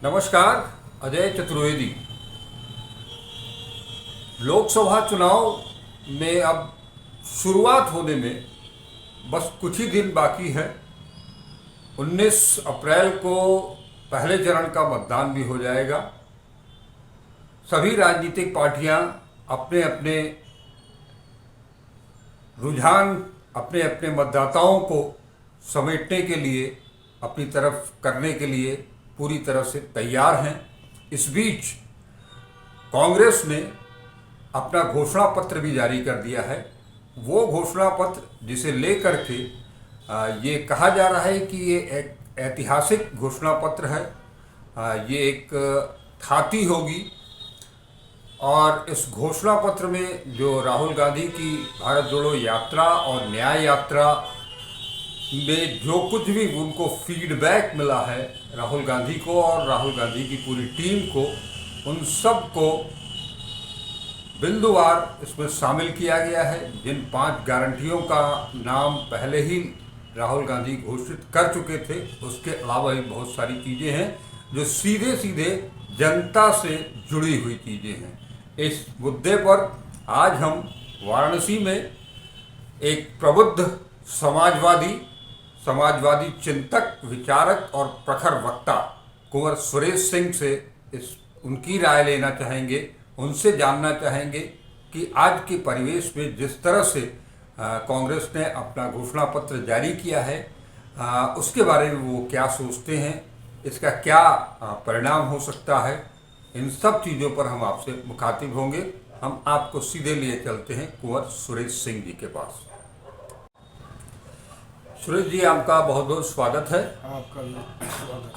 नमस्कार। अजय चतुर्वेदी। लोकसभा चुनाव में अब शुरुआत होने में बस कुछ ही दिन बाकी है। 19 अप्रैल को पहले चरण का मतदान भी हो जाएगा। सभी राजनीतिक पार्टियां अपने अपने रुझान, अपने अपने मतदाताओं को समेटने के लिए, अपनी तरफ करने के लिए पूरी तरह से तैयार हैं। इस बीच कांग्रेस ने अपना घोषणा पत्र भी जारी कर दिया है। वो घोषणा पत्र जिसे लेकर के ये कहा जा रहा है कि ये एक ऐतिहासिक घोषणा पत्र है। ये एक थाती होगी और इस घोषणा पत्र में जो राहुल गांधी की भारत जोड़ो यात्रा और न्याय यात्रा में जो कुछ भी उनको फीडबैक मिला है राहुल गांधी को और राहुल गांधी की पूरी टीम को, उन सब को बिंदुवार इसमें शामिल किया गया है। जिन 5 गारंटियों का नाम पहले ही राहुल गांधी घोषित कर चुके थे, उसके अलावा भी बहुत सारी चीज़ें हैं जो सीधे सीधे जनता से जुड़ी हुई चीज़ें हैं। इस मुद्दे पर आज हम वाराणसी में एक प्रबुद्ध समाजवादी चिंतक, विचारक और प्रखर वक्ता कुंवर सुरेश सिंह से उनकी राय लेना चाहेंगे। उनसे जानना चाहेंगे कि आज के परिवेश में जिस तरह से कांग्रेस ने अपना घोषणा पत्र जारी किया है, उसके बारे में वो क्या सोचते हैं, इसका क्या परिणाम हो सकता है। इन सब चीज़ों पर हम आपसे मुखातिब होंगे। हम आपको सीधे लिए चलते हैं कुंवर सुरेश सिंह जी के पास। सुरेश जी, आपका बहुत बहुत स्वागत है। आपका भी स्वागत।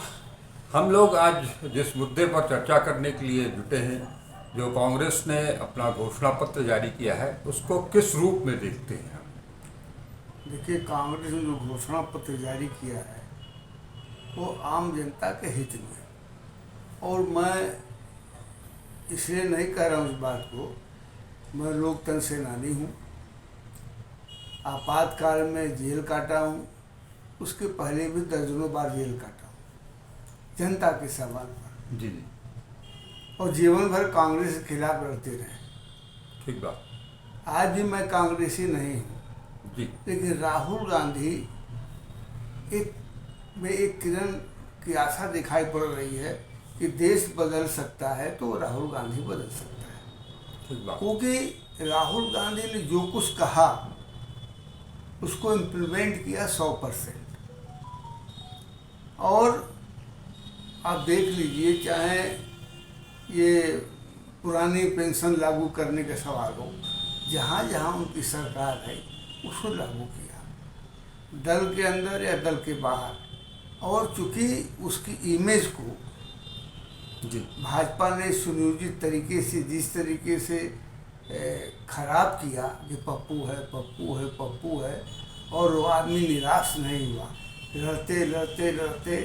हम लोग आज जिस मुद्दे पर चर्चा करने के लिए जुटे हैं, जो कांग्रेस ने अपना घोषणा पत्र जारी किया है, उसको किस रूप में देखते हैं? देखिए, कांग्रेस ने जो घोषणा पत्र जारी किया है वो आम जनता के हित में है। और मैं इसलिए नहीं कह रहा हूँ इस बात को, मैं लोकतंत्र सेनानी हूँ। आपातकाल में जेल काटा हूँ, उसके पहले भी दर्जनों बार जेल काटा हूँ जनता के सवाल पर। जी जी, और जीवन भर कांग्रेस के खिलाफ लड़ते रहे। ठीक बात। आज भी मैं कांग्रेसी नहीं हूँ जी, लेकिन राहुल गांधी में एक किरण की आशा दिखाई पड़ रही है कि देश बदल सकता है, तो राहुल गांधी बदल सकता है। ठीक बात। क्योंकि राहुल गांधी ने जो कुछ कहा उसको इम्प्लीमेंट किया 100%। और आप देख लीजिए, चाहे ये पुरानी पेंशन लागू करने का सवाल हो, जहाँ जहाँ उनकी सरकार है उसको लागू किया, दल के अंदर या दल के बाहर। और चूंकि उसकी इमेज को जी, भाजपा ने सुनियोजित तरीके से, जिस तरीके से खराब किया कि पप्पू है पप्पू है पप्पू है, और वो आदमी निराश नहीं हुआ। लड़ते लड़ते लड़ते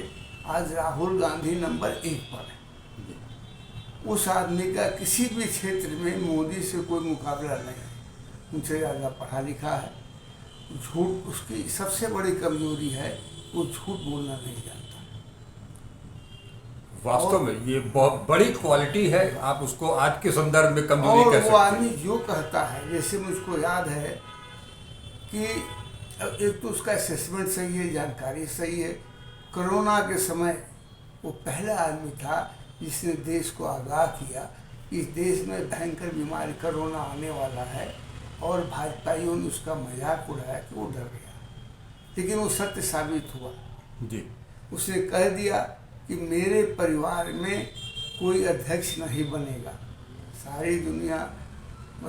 आज राहुल गांधी नंबर 1 पर है। उस आदमी का किसी भी क्षेत्र में मोदी से कोई मुकाबला नहीं है। उनसे ज़्यादा पढ़ा लिखा है। झूठ उसकी सबसे बड़ी कमजोरी है, वो झूठ बोलना नहीं जानता। वास्तव में ये बहुत बड़ी क्वालिटी है। आप उसको आज के संदर्भ में कमजोरी और कह वो सकते आदमी हैं। जो कहता है, जैसे मुझको याद है कि एक तो उसका असेसमेंट सही है, जानकारी सही है। कोरोना के समय वो पहला आदमी था जिसने देश को आगाह किया इस देश में भयंकर बीमारी कोरोना आने वाला है, और भाजपाइयों ने उसका मजाक उड़ाया कि वो डर गया, लेकिन वो सत्य साबित हुआ। जी, उसने कह दिया कि मेरे परिवार में कोई अध्यक्ष नहीं बनेगा। सारी दुनिया,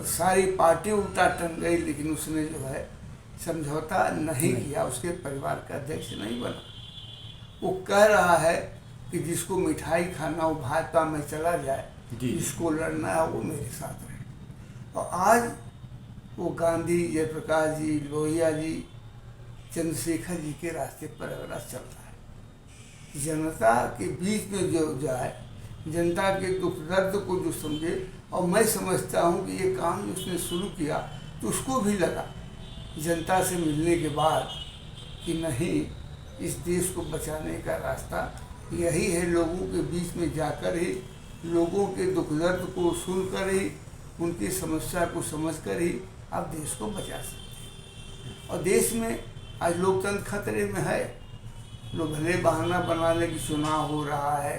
सारी पार्टी उल्टा टन गई, लेकिन उसने जो है समझौता नहीं किया, उसके परिवार का अध्यक्ष नहीं बना। वो कह रहा है कि जिसको मिठाई खाना हो भाजपा में चला जाए, जिसको लड़ना है वो मेरे साथ रहे। और आज वो गांधी, जयप्रकाश जी, लोहिया जी, चंद्रशेखर जी के रास्ते पर अगला चल रहा है। जनता के बीच में जो जाए, जनता के दुख दर्द को जो समझे। और मैं समझता हूँ कि ये काम जो उसने शुरू किया तो उसको भी लगा जनता से मिलने के बाद कि नहीं, इस देश को बचाने का रास्ता यही है लोगों के बीच में जाकर ही, लोगों के दुख दर्द को सुनकर ही, उनकी समस्या को समझकर ही आप देश को बचा सकते हैं। और देश में आज लोकतंत्र खतरे में है। लोग भले बहाना बना ले कि चुनाव हो रहा है,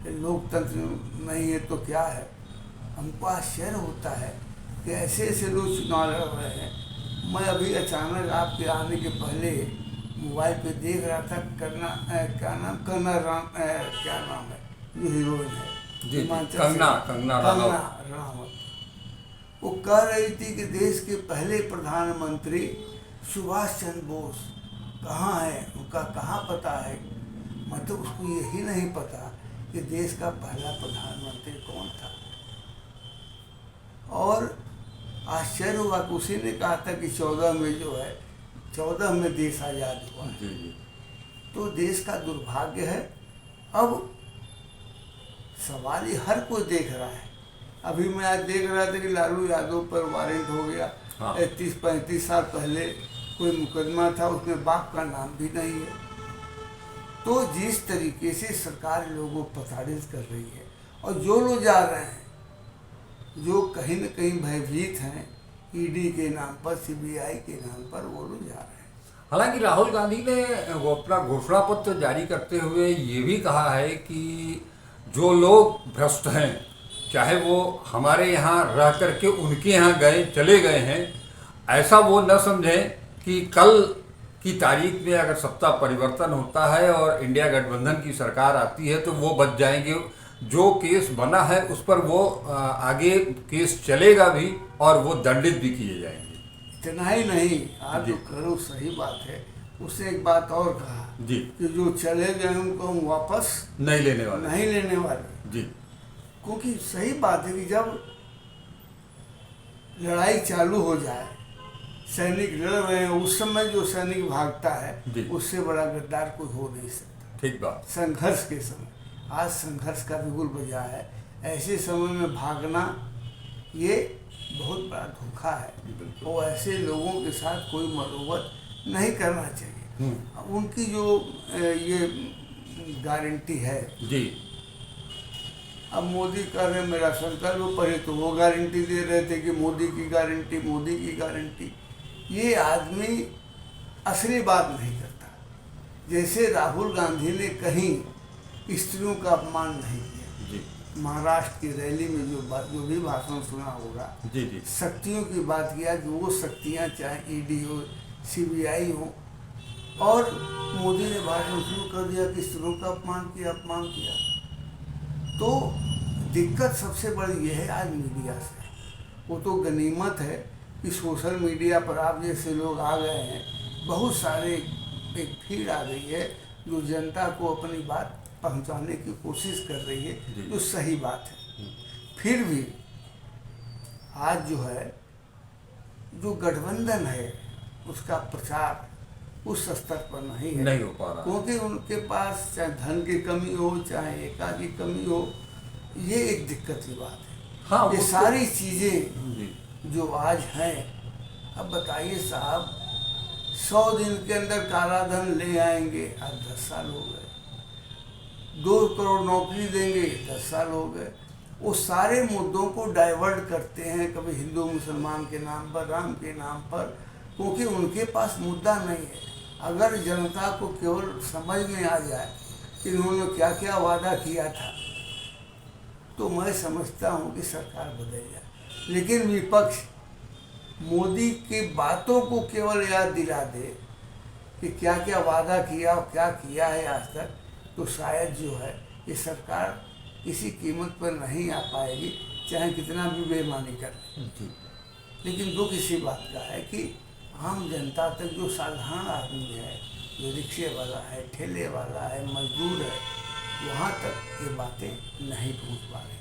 लोकतंत्र नहीं है तो क्या है। हमको आश्चर्य होता है कि ऐसे ऐसे लोग चुनाव लड़ रहे हैं। मैं अभी अचानक आपके आने के पहले मोबाइल पे देख रहा था, क्या नाम है जो हीरोइन है, जी, हिमाचल कंगना रनावत। वो कह रही थी कि देश के पहले प्रधानमंत्री सुभाष चंद्र बोस कहाँ है, उनका कहाँ पता है। मतलब उसको यही नहीं पता कि देश का पहला प्रधानमंत्री कौन था। और आश्चर्य हुआ कि उसी ने कहा था कि 14 में जो है, 14 में देश आज़ाद हुआ है। जी जी। तो देश का दुर्भाग्य है। अब सवाल ही हर कोई देख रहा है। अभी मैं आज देख रहा था कि लालू यादव पर वारंट हो गया। हाँ। 35 साल पहले कोई मुकदमा था, उसमें बाप का नाम भी नहीं है। तो जिस तरीके से सरकार लोगों को प्रताड़ित कर रही है, और जो लोग जा रहे हैं, जो कहीं न कहीं भयभीत हैं ईडी के नाम पर, सीबीआई के नाम पर, वो लोग जा रहे हैं। हालांकि राहुल गांधी ने वो अपना घोषणा पत्र जारी करते हुए ये भी कहा है कि जो लोग भ्रष्ट हैं, चाहे वो हमारे यहाँ रह करके उनके यहाँ गए चले गए हैं, ऐसा वो न समझें कि कल की तारीख में अगर सत्ता परिवर्तन होता है और इंडिया गठबंधन की सरकार आती है तो वो बच जाएंगे। जो केस बना है उस पर वो आगे केस चलेगा भी और वो दंडित भी किए जाएंगे। इतना ही नहीं, आप जो करो सही बात है। उसने एक बात और कहा जी कि जो चले गए उनको हम वापस नहीं लेने वाले जी। क्योंकि सही बात है कि जब लड़ाई चालू हो जाए, सैनिक लड़ रहे हैं, उस समय जो सैनिक भागता है उससे बड़ा गद्दार कोई हो नहीं सकता। ठीक बात। संघर्ष के समय, आज संघर्ष का बिल्कुल बजा है। ऐसे समय में भागना ये बहुत बड़ा धोखा है और ऐसे लोगों के साथ कोई मरोवत नहीं करना चाहिए। उनकी जो ये गारंटी है जी, अब मोदी कह रहे मेरा संकल्प पढ़े तो वो गारंटी दे रहे थे कि मोदी की गारंटी, मोदी की गारंटी। ये आदमी असली बात नहीं करता। जैसे राहुल गांधी ने कहीं स्त्रियों का अपमान नहीं किया जी। महाराष्ट्र की रैली में जो भी भाषण सुना होगा, जी जी, शक्तियों की बात किया कि वो शक्तियाँ चाहे ईडी हो, सीबीआई हो, और मोदी ने भाषण शुरू कर दिया कि स्त्रियों का अपमान किया। तो दिक्कत सबसे बड़ी ये है आज मीडिया से। वो तो गनीमत है कि सोशल मीडिया पर आप जैसे लोग आ गए हैं, बहुत सारे एक भीड़ आ गई है जो जनता को अपनी बात पहुंचाने की कोशिश कर रही है, जो सही बात है। फिर भी आज जो है, जो गठबंधन है उसका प्रचार उस स्तर पर नहीं हो पा रहा, क्योंकि उनके पास चाहे धन की कमी हो, चाहे एका की कमी हो, ये एक दिक्कत की बात है। हाँ, ये सारी चीज़ें जो आज हैं, अब बताइए साहब, 100 दिन के अंदर काला धन ले आएंगे, आज 10 साल हो गए। 2 करोड़ नौकरी देंगे, 10 साल हो गए। वो सारे मुद्दों को डाइवर्ट करते हैं, कभी हिंदू मुसलमान के नाम पर, राम के नाम पर, क्योंकि उनके पास मुद्दा नहीं है। अगर जनता को केवल समझ में आ जाए कि इन्होंने क्या क्या वादा किया था, तो मैं समझता हूँ कि सरकार बदल जाए। लेकिन विपक्ष मोदी की बातों को केवल याद दिला दे कि क्या क्या वादा किया और क्या किया है आज तक, तो शायद जो है ये सरकार किसी कीमत पर नहीं आ पाएगी, चाहे कितना भी बेईमानी कर ले। लेकिन दुख इसी बात का है कि आम जनता तक जो साधारण आदमी है, जो रिक्शे वाला है, ठेले वाला है, मजदूर है, वहाँ तक ये बातें नहीं पहुँच पा रही।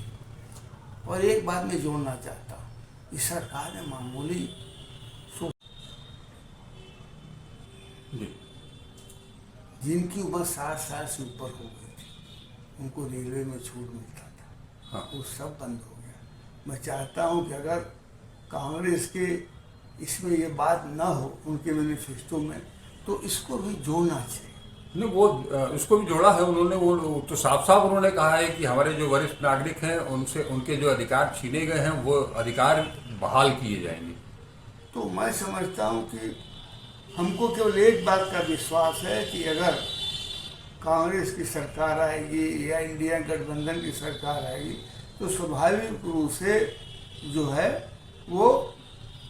और एक बात मैं जोड़ना चाहता हूँ, इस सरकार ने मामूली जिनकी उम्र 60 साल से ऊपर हो गई थी, उनको रेलवे में छूट मिलता था, हाँ, वो सब बंद हो गया। मैं चाहता हूँ कि अगर कांग्रेस के इसमें ये बात ना हो उनके मैनिफेस्टो में, तो इसको भी जोड़ना चाहिए। नहीं, वो इसको भी जोड़ा है उन्होंने। वो तो साफ साफ उन्होंने कहा है कि हमारे जो वरिष्ठ नागरिक हैं उनसे उनके जो अधिकार छीने गए हैं वो अधिकार बहाल किए जाएंगे। तो मैं समझता हूँ कि हमको केवल एक बात का विश्वास है कि अगर कांग्रेस की सरकार आएगी या इंडिया गठबंधन की सरकार आएगी तो स्वाभाविक रूप से जो है वो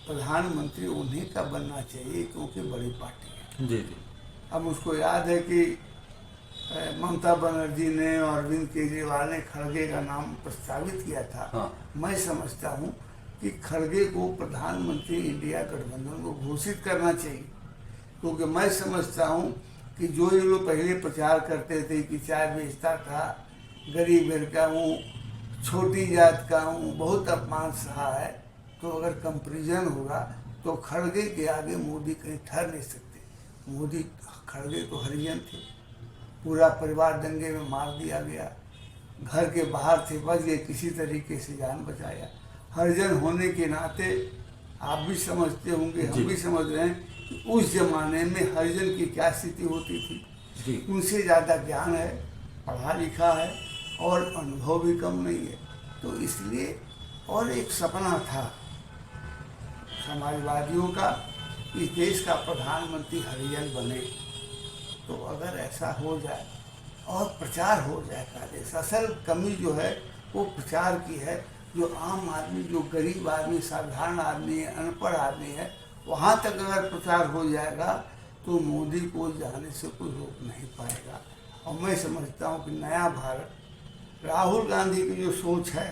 प्रधानमंत्री उन्हीं का बनना चाहिए, क्योंकि बड़ी पार्टी है। जी जी। अब मुझको याद है कि ममता बनर्जी ने और अरविंद केजरीवाल ने खड़गे का नाम प्रस्तावित किया था। हाँ। मैं समझता हूँ कि खड़गे को प्रधानमंत्री इंडिया गठबंधन को घोषित करना चाहिए, क्योंकि मैं समझता हूँ कि जो ये लोग पहले प्रचार करते थे कि चाय बेचता था, गरीब घर का हूँ, छोटी जात का हूँ, बहुत अपमान सहा है, तो अगर कंपेरिजन होगा तो खड़गे के आगे मोदी कहीं ठहर नहीं सकते। मोदी खड़गे तो हरिजन थे, पूरा परिवार दंगे में मार दिया गया, घर के बाहर थे, बच गए, किसी तरीके से जान बचाया। हरिजन होने के नाते आप भी समझते होंगे, हम भी समझ रहे हैं कि उस जमाने में हरिजन की क्या स्थिति होती थी। जी। उनसे ज़्यादा ज्ञान है, पढ़ा लिखा है और अनुभव भी कम नहीं है। तो इसलिए और एक सपना था समाजवादियों का कि देश का प्रधानमंत्री हरिजन बने। तो अगर ऐसा हो जाए और प्रचार हो जाए कांग्रेस, असल कमी जो है वो प्रचार की है। जो आम आदमी, जो गरीब आदमी, साधारण आदमी है, अनपढ़ आदमी है, वहाँ तक अगर प्रचार हो जाएगा तो मोदी को जाने से कोई रोक नहीं पाएगा। और मैं समझता हूँ कि नया भारत, राहुल गांधी की जो सोच है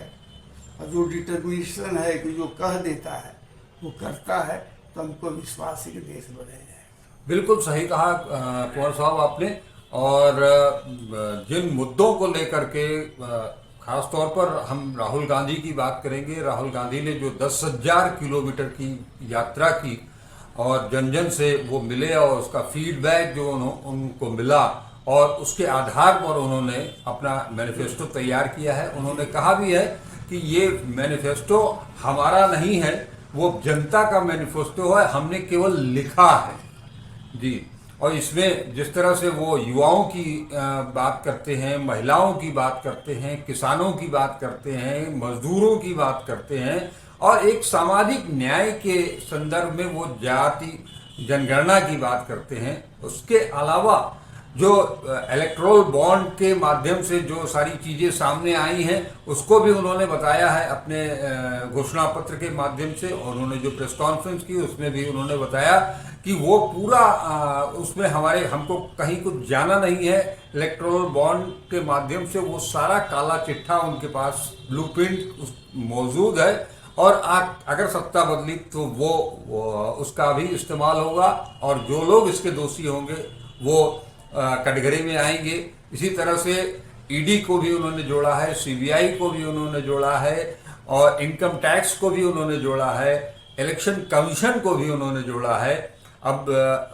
और जो डिटर्मिनेशन है कि जो कह देता है वो करता है, तो हमको विश्वास है कि देश बढ़ेगा। बिल्कुल सही कहा कुंवर साहब आपने। और जिन मुद्दों को लेकर के खास तौर पर हम राहुल गांधी की बात करेंगे। राहुल गांधी ने जो 10,000 किलोमीटर की यात्रा की और जन जन से वो मिले और उसका फीडबैक जो उनको मिला और उसके आधार पर उन्होंने अपना मैनिफेस्टो तैयार किया है। उन्होंने कहा भी है कि ये मैनिफेस्टो हमारा नहीं है, वो जनता का मैनिफेस्टो है, हमने केवल लिखा है। जी। और इसमें जिस तरह से वो युवाओं की बात करते हैं, महिलाओं की बात करते हैं, किसानों की बात करते हैं, मजदूरों की बात करते हैं और एक सामाजिक न्याय के संदर्भ में वो जाति जनगणना की बात करते हैं। उसके अलावा जो इलेक्ट्रोल बॉन्ड के माध्यम से जो सारी चीज़ें सामने आई हैं उसको भी उन्होंने बताया है अपने घोषणा पत्र के माध्यम से। और उन्होंने जो प्रेस कॉन्फ्रेंस की उसमें भी उन्होंने बताया कि वो पूरा उसमें हमको कहीं कुछ जाना नहीं है। इलेक्ट्रोल बॉन्ड के माध्यम से वो सारा काला चिट्ठा उनके पास ब्लूप्रिंट मौजूद है और अगर सत्ता बदली तो वो उसका भी इस्तेमाल होगा और जो लोग इसके दोषी होंगे वो कटघरे में आएंगे। इसी तरह से ईडी को भी उन्होंने जोड़ा है, सीबीआई को भी उन्होंने जोड़ा है और इनकम टैक्स को भी उन्होंने जोड़ा है, इलेक्शन कमीशन को भी उन्होंने जोड़ा है। अब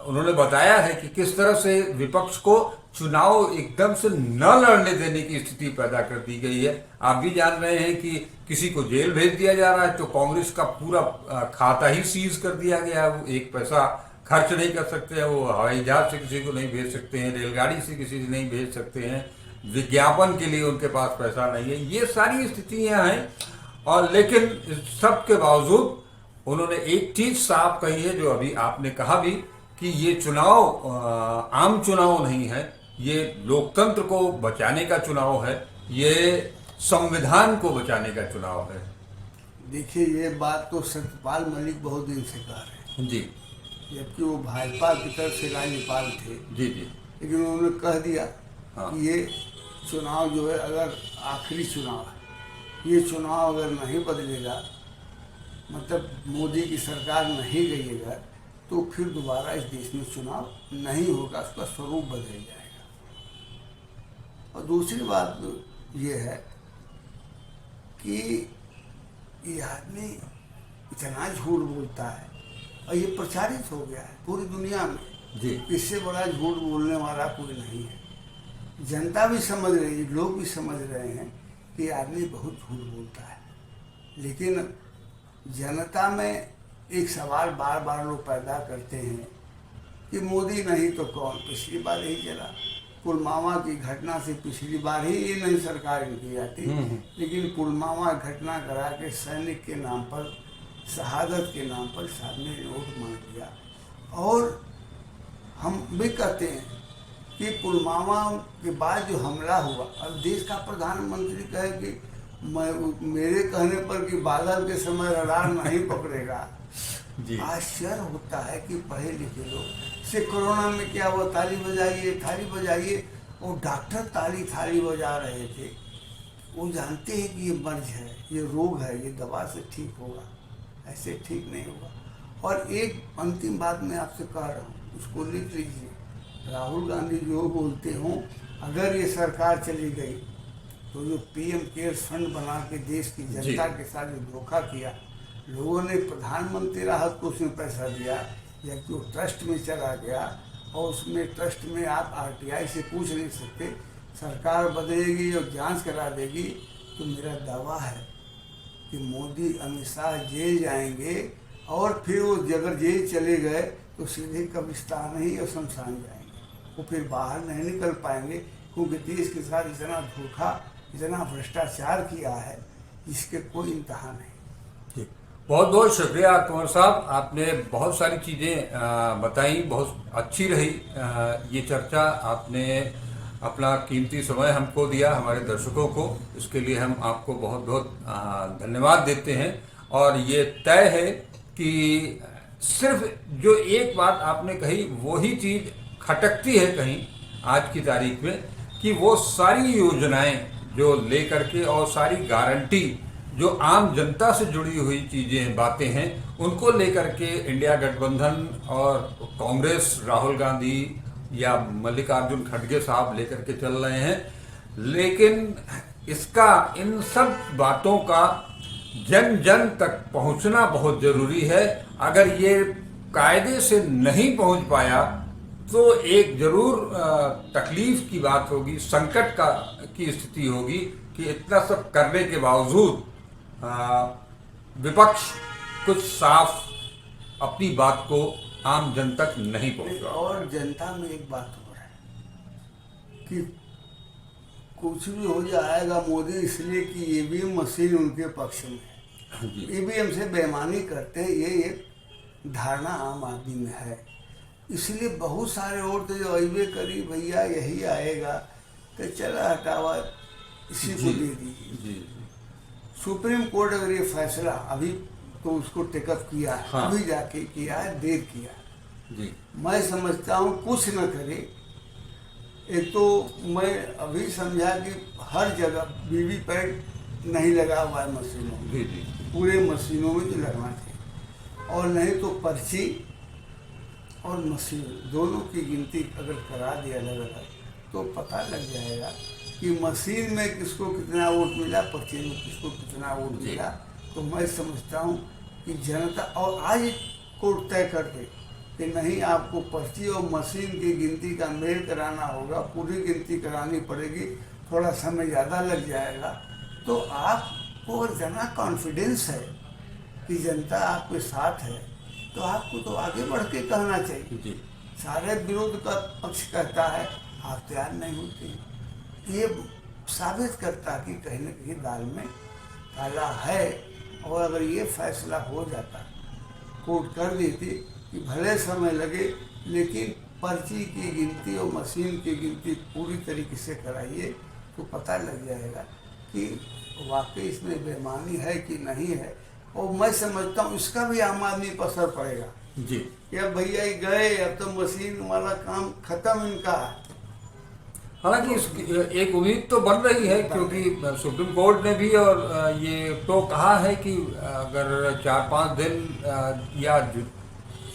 उन्होंने बताया है कि किस तरह से विपक्ष को चुनाव एकदम से न लड़ने देने की स्थिति पैदा कर दी गई है। आप भी जान रहे हैं कि किसी को जेल भेज दिया जा रहा है तो कांग्रेस का पूरा खाता ही सीज कर दिया गया है। वो एक पैसा खर्च नहीं कर सकते हैं, वो हवाई जहाज से किसी को नहीं भेज सकते हैं, रेलगाड़ी से किसी से नहीं भेज सकते हैं, विज्ञापन के लिए उनके पास पैसा नहीं है। ये सारी स्थितियां हैं और लेकिन सब के बावजूद उन्होंने एक चीज साफ कही है जो अभी आपने कहा भी कि ये चुनाव आम चुनाव नहीं है, ये लोकतंत्र को बचाने का चुनाव है, ये संविधान को बचाने का चुनाव है। देखिए, ये बात तो सत्यपाल मलिक बहुत दिन से कह रहे हैं जी। जबकि वो भाजपा की तरफ से राज्यपाल थे। जी जी। लेकिन उन्होंने कह दिया हाँ। कि ये चुनाव जो है अगर आखिरी चुनाव है, ये चुनाव अगर नहीं बदलेगा, मतलब मोदी की सरकार नहीं गईगा, तो फिर दोबारा इस देश में चुनाव नहीं होगा, उसका स्वरूप बदल जाएगा। और दूसरी बात ये है कि ये आदमी इतना झूठ बोलता है और ये प्रचारित हो गया है पूरी दुनिया में। जी। इससे बड़ा झूठ बोलने वाला कोई नहीं है। जनता भी समझ रही है, लोग भी समझ रहे हैं कि आदमी बहुत झूठ बोलता है। लेकिन जनता में एक सवाल बार बार लोग पैदा करते हैं कि मोदी नहीं तो कौन, पिछली बार यही चला। पुलवामा की घटना से पिछली बार ही ये नई सरकार इनकी आती, लेकिन पुलवामा घटना करा के सैनिक के नाम पर, शहादत के नाम पर साहब ने वोट मांग लिया। और हम भी कहते हैं कि पुलवामा के बाद जो हमला हुआ, अब देश का प्रधानमंत्री कहे कि मेरे कहने पर कि बादल के समय रडार नहीं पकड़ेगा। आश्चर्य होता है कि पढ़े लिखे लोग से कोरोना में क्या हुआ, ताली बजाइए थाली बजाइए, और डॉक्टर ताली बजा रहे थे। वो जानते हैं कि ये मर्ज है, ये रोग है, ये दवा से ठीक होगा, ऐसे ठीक नहीं होगा। और एक अंतिम बात मैं आपसे कह रहा हूँ, उसको लिख लीजिए। राहुल गांधी जो बोलते हों, अगर ये सरकार चली गई तो जो पीएम केयर्स फंड बना के देश की जनता के साथ जो धोखा किया, लोगों ने प्रधानमंत्री राहत कोष में पैसा दिया, जबकि वो ट्रस्ट में चला गया, और उसमें ट्रस्ट में आप आरटीआई से पूछ नहीं सकते। सरकार बदलेगी और जांच करा देगी, तो मेरा दावा है कि मोदी अमित शाह जेल जाएंगे, और फिर वो अगर जेल चले गए तो सीधे कब्रिस्तान ही और शमशान जाएंगे, वो फिर बाहर नहीं निकल पाएंगे, क्योंकि देश के साथ इतना धोखा, इतना भ्रष्टाचार किया है जिसके कोई इंतहा नहीं। बहुत बहुत शुक्रिया कुंवर साहब, आपने बहुत सारी चीज़ें बताई, बहुत अच्छी रही ये चर्चा। आपने अपना कीमती समय हमको दिया, हमारे दर्शकों को, इसके लिए हम आपको बहुत बहुत धन्यवाद देते हैं। और ये तय है कि सिर्फ जो एक बात आपने कही वही चीज़ खटकती है कहीं आज की तारीख में, कि वो सारी योजनाएं जो लेकर के और सारी गारंटी जो आम जनता से जुड़ी हुई चीज़ें बातें हैं, उनको लेकर के इंडिया गठबंधन और कांग्रेस, राहुल गांधी या मल्लिकार्जुन खड़गे साहब लेकर के चल रहे हैं। लेकिन इसका, इन सब बातों का जन जन तक पहुंचना बहुत ज़रूरी है। अगर ये कायदे से नहीं पहुंच पाया तो एक ज़रूर तकलीफ की बात होगी, संकट की स्थिति होगी कि इतना सब करने के बावजूद विपक्ष कुछ साफ अपनी बात को आम जन तक नहीं पहुंचा। और जनता में एक बात हो रहा है कि कुछ भी हो जाएगा मोदी इसलिए कि ईवीएम मशीन उनके पक्ष में है, ईवीएम से बेईमानी करते हैं, ये एक धारणा आम आदमी में है। इसलिए बहुत सारे वोट जो अबे करी भैया यही आएगा, तो चला हटावा इसी को दे दीजिए। सुप्रीम कोर्ट अगर ये फैसला अभी तो उसको टेकअप किया है, हाँ। अभी जाके किया है, देर किया जी। मैं समझता हूँ कुछ न करे। एक तो मैं अभी समझा कि हर जगह वीवीपैट नहीं लगा हुआ है मशीनों में, जी जी, पूरे मशीनों में जो लगना चाहिए, और नहीं तो पर्ची और मशीन दोनों की गिनती अगर करा दिया अलग अलग, तो पता लग जाएगा कि मशीन में किसको कितना वोट मिला, पर्ची में किसको कितना वोट मिला। तो मैं समझता हूँ कि जनता, और आज कोर्ट तय कर दे कि नहीं, आपको पर्ची और मशीन की गिनती का मेल कराना होगा, पूरी गिनती करानी पड़ेगी, थोड़ा समय ज़्यादा लग जाएगा। तो आपको अगर जना कॉन्फिडेंस है कि जनता आपके साथ है, तो आपको तो आगे बढ़ के कहना चाहिए। जी। सारे विरोध का पक्ष कहता है, आप तैयार नहीं होते, ये साबित करता कि कहीं न कहीं दाल में काला है। और अगर ये फैसला हो जाता, कोर्ट कर देती कि भले समय लगे लेकिन पर्ची की गिनती और मशीन की गिनती पूरी तरीके से कराइए, तो पता लग जाएगा कि वाकई इसमें बेईमानी है कि नहीं है। और मैं समझता हूँ इसका भी आम आदमी पर असर पड़ेगा जी। कि अब भैया ही गए, अब तो मशीन वाला काम खत्म इनका है। हालांकि एक उम्मीद तो बन रही है, क्योंकि सुप्रीम कोर्ट ने भी और ये तो कहा है कि अगर 4-5 दिन या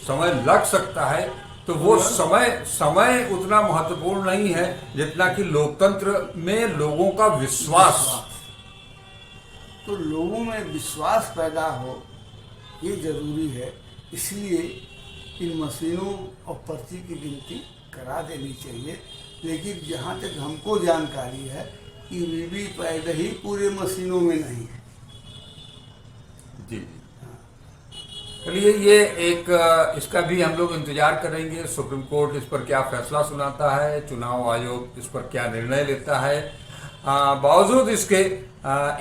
समय लग सकता है, तो वो समय उतना महत्वपूर्ण नहीं है जितना कि लोकतंत्र में लोगों का विश्वास। तो लोगों में विश्वास पैदा हो, ये जरूरी है। इसलिए इन मशीनों और पर्ची की गिनती करा देनी चाहिए। लेकिन जहाँ तक हमको जानकारी है कि वीवीपैट ही पूरे मशीनों में नहीं है। जी। चलिए, ये एक इसका भी हम लोग इंतजार करेंगे, सुप्रीम कोर्ट इस पर क्या फैसला सुनाता है, चुनाव आयोग इस पर क्या निर्णय लेता है। बावजूद इसके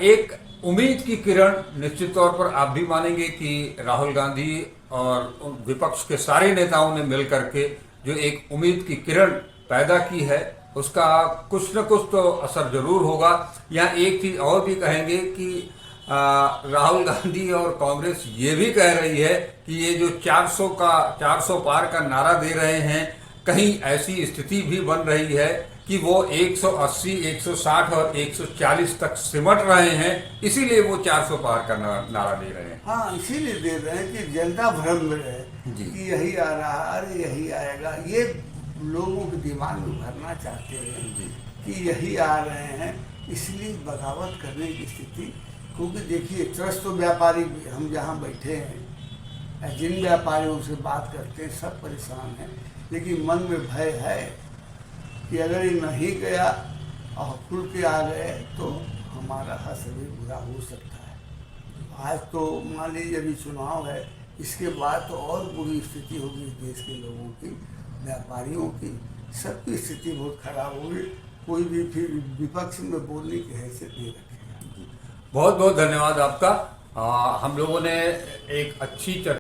एक उम्मीद की किरण निश्चित तौर पर आप भी मानेंगे कि राहुल गांधी और विपक्ष के सारे नेताओं ने मिल करके जो एक उम्मीद की किरण पैदा की है, उसका कुछ न कुछ तो असर जरूर होगा। या एक चीज और भी कहेंगे कि राहुल गांधी और कांग्रेस ये भी कह रही है कि ये जो 400 पार का नारा दे रहे हैं, कहीं ऐसी स्थिति भी बन रही है कि वो 180, 160 और 140 तक सिमट रहे हैं, इसीलिए वो 400 पार का नारा दे रहे हैं। हाँ, इसीलिए दे रहे हैं कि जनता भ्रम में रहे जी। कि यही आ रहा, अरे यही आएगा, ये लोगों के दिमाग में भरना चाहते हैं जी। कि यही आ रहे हैं, इसलिए बगावत करने की स्थिति। क्योंकि देखिए, त्रस्त तो व्यापारी हम जहाँ बैठे हैं, जिन व्यापारियों से बात करते हैं, सब परेशान हैं, लेकिन मन में भय है कि अगर ये नहीं गया और खुल के आ गए तो हमारा हश्र भी बुरा हो सकता है। आज तो मान लीजिए अभी चुनाव है, इसके बाद तो और बुरी स्थिति होगी इस देश के लोगों की, व्यापारियों की, सबकी स्थिति बहुत खराब होगी। कोई भी फिर विपक्ष में बोलने की हैसियत नहीं रखेगा। बहुत बहुत धन्यवाद आपका। हम लोगों ने एक अच्छी चर्चा